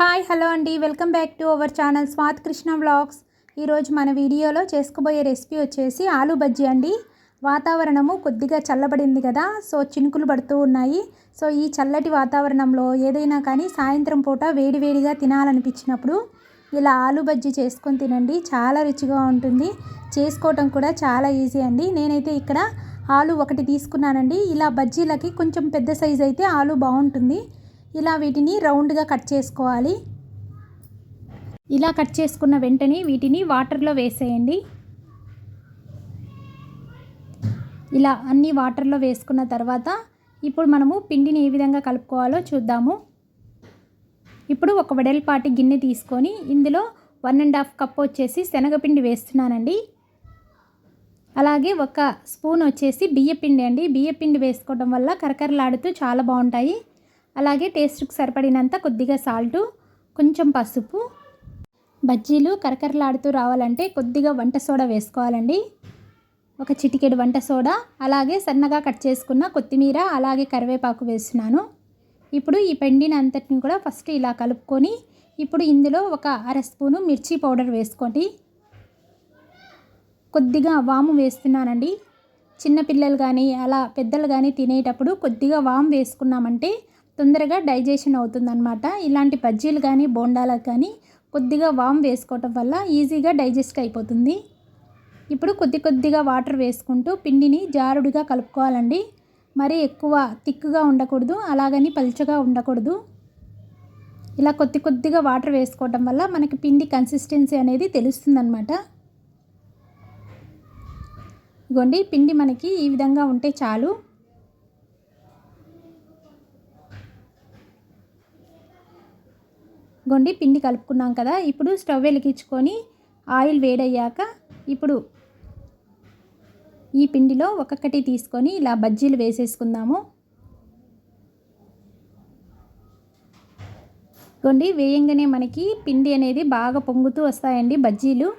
Hi hello అండి, welcome back to our channel Swathi Krishna vlogs. ఈరోజు మన వీడియోలో చేసుకోబోయే రెసిపీ వచ్చేసి ఆలూ బజ్జీ అండి. వాతావరణము కొద్దిగా చల్లబడింది కదా, సో చినుకులు పడుతూ ఉన్నాయి. సో ఈ చల్లటి వాతావరణంలో ఏదైనా కానీ సాయంత్రం పూట వేడివేడిగా తినాలనిపించినప్పుడు ఇలా ఆలూ బజ్జీ చేసుకొని తినండి. చాలా రుచిగా ఉంటుంది. చేసుకోవటం కూడా చాలా ఈజీ అండి. నేనైతే ఇక్కడ ఆలూ ఒకటి తీసుకున్నానండి. ఇలా బజ్జీలకి కొంచెం పెద్ద సైజు అయితే ఆలూ బాగుంటుంది. ఇలా వీటిని రౌండ్గా కట్ చేసుకోవాలి. ఇలా కట్ చేసుకున్న వెంటనే వీటిని వాటర్లో వేసేయండి. ఇలా అన్ని వాటర్లో వేసుకున్న తర్వాత ఇప్పుడు మనము పిండిని ఏ విధంగా కలుపుకోవాలో చూద్దాము. ఇప్పుడు ఒక వెడల్పాటి గిన్నె తీసుకొని ఇందులో 1.5 కప్ వచ్చేసి శనగపిండి వేస్తున్నానండి. అలాగే ఒక స్పూన్ వచ్చేసి బియ్యపిండి అండి. బియ్యపిండి వేసుకోవడం వల్ల కరకరలాడుతూ చాలా బాగుంటాయి. అలాగే టేస్ట్కి సరిపడినంత కొద్దిగా సాల్టు, కొంచెం పసుపు. బజ్జీలు కరకరలాడుతూ రావాలంటే కొద్దిగా వంట సోడా వేసుకోవాలండి. ఒక చిటికెడు వంట సోడా, అలాగే సన్నగా కట్ చేసుకున్న కొత్తిమీర, అలాగే కరివేపాకు వేస్తున్నాను. ఇప్పుడు ఈ పిండిని అంతటిని కూడా ఫస్ట్ ఇలా కలుపుకొని ఇప్పుడు ఇందులో ఒక 1/2 స్పూను మిర్చి పౌడర్ వేసుకోండి. కొద్దిగా వాము వేస్తున్నానండి. చిన్నపిల్లలు కానీ అలా పెద్దలు కానీ తినేటప్పుడు కొద్దిగా వాము వేసుకున్నామంటే తొందరగా డైజెషన్ అవుతుందన్నమాట. ఇలాంటి బజ్జీలు కానీ బోండాలకు కానీ కొద్దిగా వాము వేసుకోవటం వల్ల ఈజీగా డైజెస్ట్ అయిపోతుంది. ఇప్పుడు కొద్దిగా వాటర్ వేసుకుంటూ పిండిని జారుడుగా కలుపుకోవాలండి. మరీ ఎక్కువ థిక్గా ఉండకూడదు, అలాగని పలుచగా ఉండకూడదు. ఇలా కొద్దిగా వాటర్ వేసుకోవటం వల్ల మనకి పిండి కన్సిస్టెన్సీ అనేది తెలుస్తుందన్నమాట. ఇగోండి, పిండి మనకి ఈ విధంగా ఉంటే చాలు. గొండి పిండి కలుపుకున్నాం కదా, ఇప్పుడు స్టవ్ వెలిగించుకొని ఆయిల్ వేడయ్యాక ఇప్పుడు ఈ పిండిలో ఒక్కొక్కటి తీసుకొని ఇలా బజ్జీలు వేసేసుకుందాము. గొండి వేయంగానే మనకి పిండి అనేది బాగా పొంగుతూ వస్తాయండి. బజ్జీలు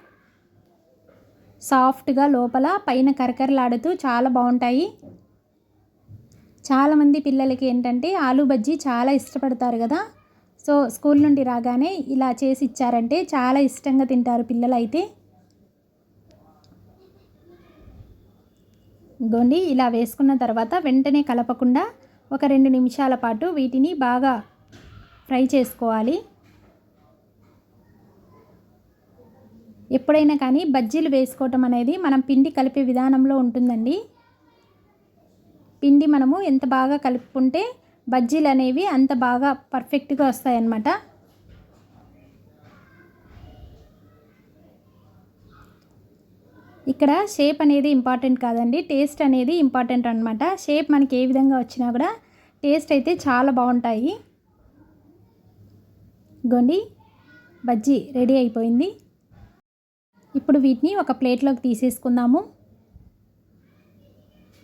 సాఫ్ట్గా లోపల పైన కరకరలాడుతూ చాలా బాగుంటాయి. చాలామంది పిల్లలకి ఏంటంటే ఆలూ బజ్జీ చాలా ఇష్టపడతారు కదా. సో స్కూల్ నుండి రాగానే ఇలా చేసి ఇచ్చారంటే చాలా ఇష్టంగా తింటారు పిల్లలు అయితే. గోండి ఇలా వేసుకున్న తర్వాత వెంటనే కలపకుండా ఒక 2 నిమిషాల పాటు వీటిని బాగా ఫ్రై చేసుకోవాలి. ఎప్పుడైనా కానీ బజ్జీలు వేసుకోవటం అనేది మనం పిండి కలిపే విధానంలో ఉంటుందండి. పిండి మనము ఎంత బాగా కలుపుకుంటే బజ్జీలు అనేవి అంత బాగా పర్ఫెక్ట్గా వస్తాయన్నమాట. ఇక్కడ షేప్ అనేది ఇంపార్టెంట్ కాదండి, టేస్ట్ అనేది ఇంపార్టెంట్ అనమాట. షేప్ మనకి ఏ విధంగా వచ్చినా కూడా టేస్ట్ అయితే చాలా బాగుంటాయి. గోండి బజ్జీ రెడీ అయిపోయింది. ఇప్పుడు వీటిని ఒక ప్లేట్లోకి తీసేసుకుందాము.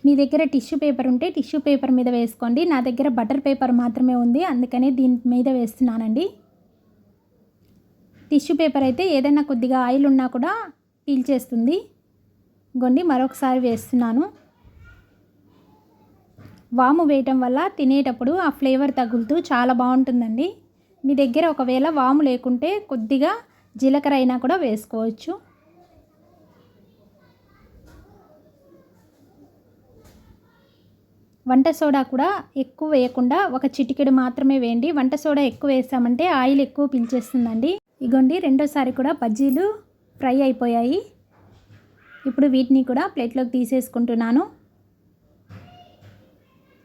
మీ దగ్గర టిష్యూ పేపర్ ఉంటే టిష్యూ పేపర్ మీద వేసుకోండి. నా దగ్గర బటర్ పేపర్ మాత్రమే ఉంది, అందుకనే దీని మీద వేస్తున్నానండి. టిష్యూ పేపర్ అయితే ఏదైనా కొద్దిగా ఆయిల్ ఉన్నా కూడా పీల్చేస్తుంది. గొండి మరొకసారి వేస్తున్నాను. వాము వేయటం వల్ల తినేటప్పుడు ఆ ఫ్లేవర్ తగులుతూ చాలా బాగుంటుందండి. మీ దగ్గర ఒకవేళ వాము లేకుంటే కొద్దిగా జీలకర్ర అయినా కూడా వేసుకోవచ్చు. వంట సోడా కూడా ఎక్కువ వేయకుండా ఒక చిటికెడు మాత్రమే వేయండి. వంట సోడా ఎక్కువ వేసామంటే ఆయిల్ ఎక్కువ పీల్చేస్తుందండి. ఇగోండి రెండోసారి కూడా బజ్జీలు ఫ్రై అయిపోయాయి. ఇప్పుడు వీటిని కూడా ప్లేట్లోకి తీసేసుకుంటున్నాను.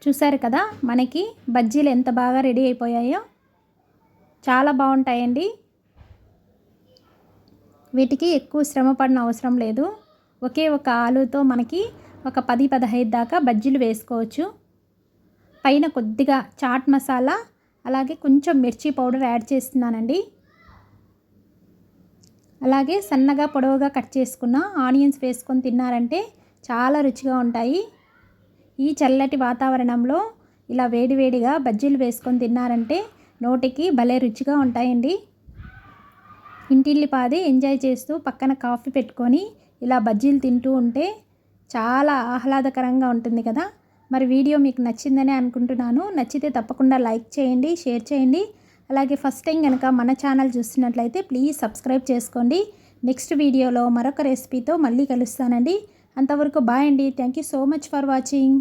చూసారు కదా మనకి బజ్జీలు ఎంత బాగా రెడీ అయిపోయాయో. చాలా బాగుంటాయండి. వీటికి ఎక్కువ శ్రమ పడిన అవసరం లేదు. ఒకే ఒక ఆలూతో మనకి ఒక 10-15 దాకా బజ్జీలు వేసుకోవచ్చు. పైన కొద్దిగా చాట్ మసాలా, అలాగే కొంచెం మిర్చి పౌడర్ యాడ్ చేస్తున్నానండి. అలాగే సన్నగా పొడవుగా కట్ చేసుకున్న ఆనియన్స్ వేసుకొని తిన్నారంటే చాలా రుచిగా ఉంటాయి. ఈ చల్లటి వాతావరణంలో ఇలా వేడివేడిగా బజ్జీలు వేసుకొని తిన్నారంటే నోటికి భలే రుచిగా ఉంటాయండి. ఇంటిల్లిపాది ఎంజాయ్ చేస్తూ పక్కన కాఫీ పెట్టుకొని ఇలా బజ్జీలు తింటూ ఉంటే చాలా ఆహ్లాదకరంగా ఉంటుంది కదా. మరి వీడియో మీకు నచ్చిందని అనుకుంటున్నాను. నచ్చితే తప్పకుండా లైక్ చేయండి, షేర్ చేయండి, అలాగే ఫస్ట్ టైం కనుక మన ఛానల్ చూస్తున్నట్లయితే ప్లీజ్ సబ్స్క్రైబ్ చేసుకోండి. నెక్స్ట్ వీడియోలో మరొక రెసిపీతో మళ్ళీ కలుస్తానండి. అంతవరకు బాయ్ అండి. Thank you so much for watching.